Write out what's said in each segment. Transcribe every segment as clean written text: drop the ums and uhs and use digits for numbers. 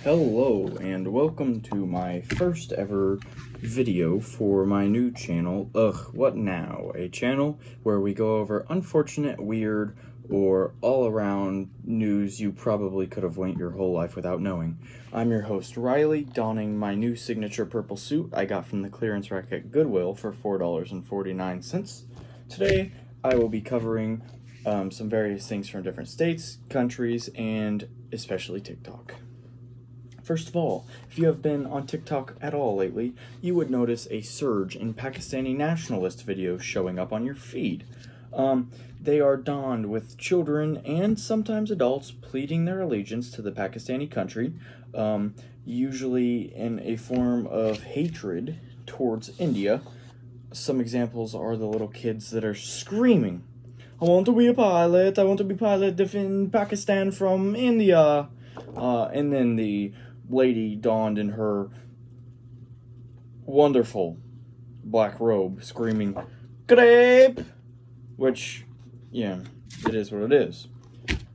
Hello and welcome to my first ever video for my new channel, WhatNow, a channel where we go over unfortunate, weird, or all-around news you probably could have went your whole life without knowing. I'm your host Riley, donning my new signature purple suit I got from the clearance rack at Goodwill for $4.49. Today I will be covering some various things from different states, countries, and especially TikTok. First of all, if you have been on TikTok at all lately, you would notice a surge in Pakistani nationalist videos showing up on your feed. They are donned with children and sometimes adults pleading their allegiance to the Pakistani country, usually in a form of hatred towards India. Some examples are the little kids that are screaming, "I want to be a pilot, I want to be pilot, defend Pakistan from India," and then the lady donned in her wonderful black robe screaming, "GRAPE!" Which, yeah, it is what it is.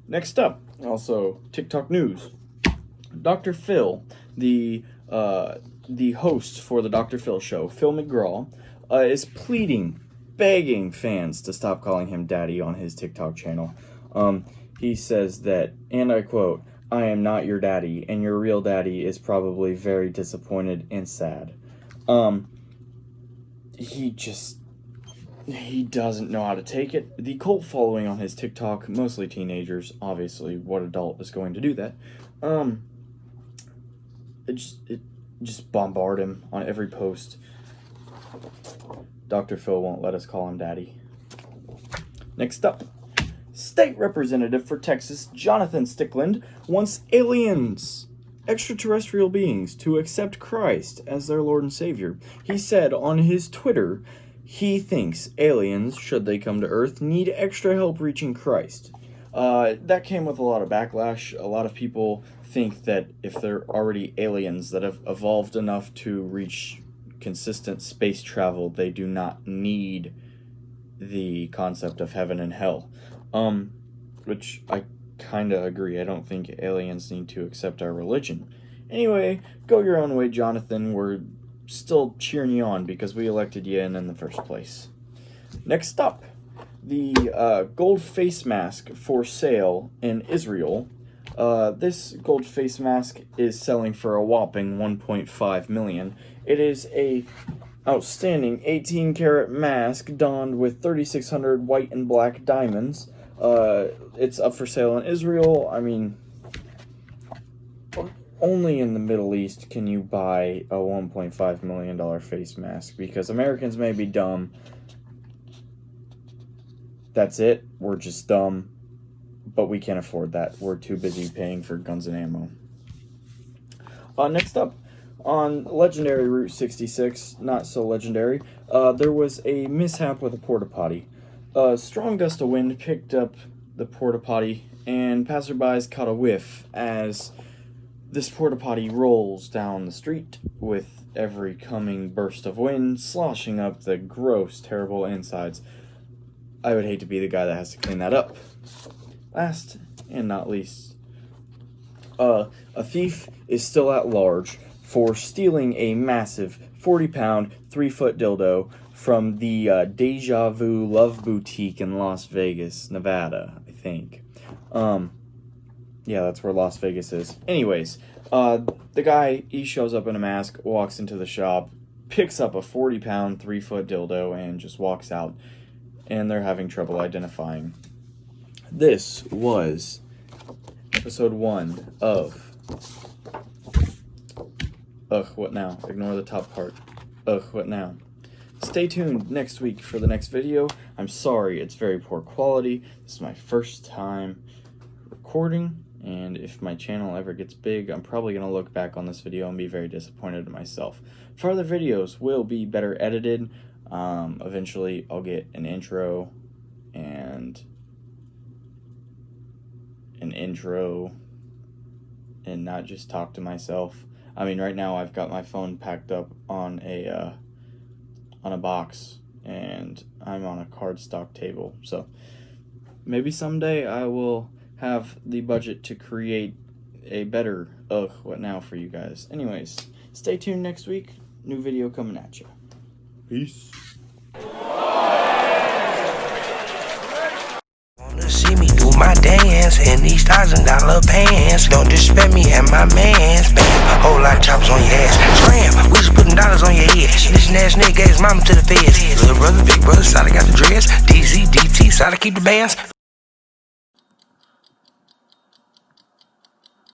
Next up, also TikTok news. Dr. Phil, the host for the Dr. Phil show, Phil McGraw, is pleading, begging fans to stop calling him daddy on his TikTok channel. He says that, and I quote, "I am not your daddy, and your real daddy is probably very disappointed and sad." He doesn't know how to take it. The cult following on his TikTok, mostly teenagers, obviously, what adult is going to do that? It just bombard him on every post. Dr. Phil won't let us call him daddy. Next up. State Representative for Texas, Jonathan Stickland, wants aliens, extraterrestrial beings, to accept Christ as their Lord and Savior. He said on his Twitter, he thinks aliens, should they come to Earth, need extra help reaching Christ. That came with a lot of backlash. A lot of people think that if they're already aliens that have evolved enough to reach consistent space travel, they do not need the concept of heaven and hell. Which I kind of agree. I don't think aliens need to accept our religion. Anyway, go your own way, Jonathan. We're still cheering you on because we elected you in the first place. Next up, the gold face mask for sale in Israel. This gold face mask is selling for a whopping $1.5 million. It is a outstanding 18-karat mask donned with 3,600 white and black diamonds. It's up for sale in Israel. I mean, only in the Middle East can you buy a $1.5 million face mask, because Americans may be dumb. That's it. We're just dumb. But we can't afford that. We're too busy paying for guns and ammo. Next up, on legendary Route 66, not so legendary, there was a mishap with a porta-potty. A strong gust of wind picked up the porta-potty, and passerbys caught a whiff as this porta-potty rolls down the street with every coming burst of wind sloshing up the gross, terrible insides. I would hate to be the guy that has to clean that up. Last and not least, a thief is still at large for stealing a massive 40-pound, 3-foot dildo from the Deja Vu Love Boutique in Las Vegas, Nevada, I think. Yeah, that's where Las Vegas is. Anyways, the guy, he shows up in a mask, walks into the shop, picks up a 40-pound, 3-foot dildo, and just walks out. And they're having trouble identifying. This was episode 1 of What Now? Ignore the top part. What Now? Stay tuned next week for the next video. I'm sorry, it's very poor quality. This is my first time recording, and if my channel ever gets big, I'm probably going to look back on this video and be very disappointed in myself. Further videos will be better edited. Eventually, I'll get an intro and not just talk to myself. I mean, right now I've got my phone packed up on a box, and I'm on a cardstock table. So maybe someday I will have the budget to create a better what now for you guys. Anyways, stay tuned next week. New video coming at you. Peace. See me do my dance in these $1,000 pants. Don't disrespect me and my mans. Bam, whole lot of choppers on your ass. Scram, we just putting dollars on your head. This ass nigga gave his mama to the feds. Little brother, big brother, side I got the dress. DZ, DT, side I keep the bands.